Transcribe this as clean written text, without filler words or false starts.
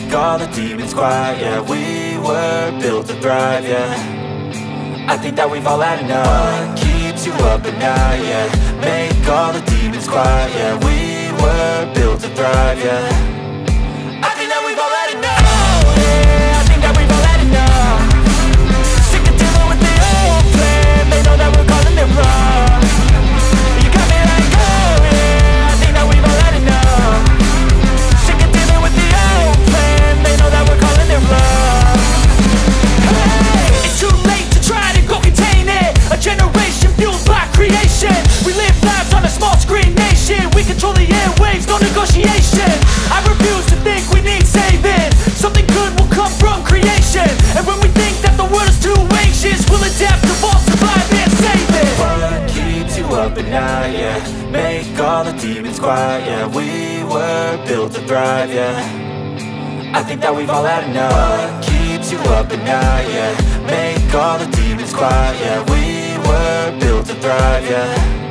make all the demons quiet. Yeah, we were built to thrive, yeah. I think that we've all had enough. What keeps you up at night, yeah. Make all the demons quiet, yeah. We were built to thrive, yeah. I think that we've all had enough. Oh, yeah, I think that we've all had enough. Sick of dealing with the old plan. They know that we're calling it wrong. You got me like, oh yeah, I think that we've all had enough. Sick of dealing with the old plan. They know that we're calling it wrong. Hey, it's too late to try to go contain it. A generation fueled by creation. We live lives on a small screen nation. We control the airwaves, no negotiation. I refuse to think we need saving. Something good will come from creation. And when we think that the world is too anxious, we'll adapt, evolve, survive and save it. What keeps you up at night, yeah. Make all the demons quiet, yeah. We were built to thrive, yeah. I think that we've all had enough. What keeps you up at night, yeah. Make all the demons quiet, yeah. We were built to thrive, yeah.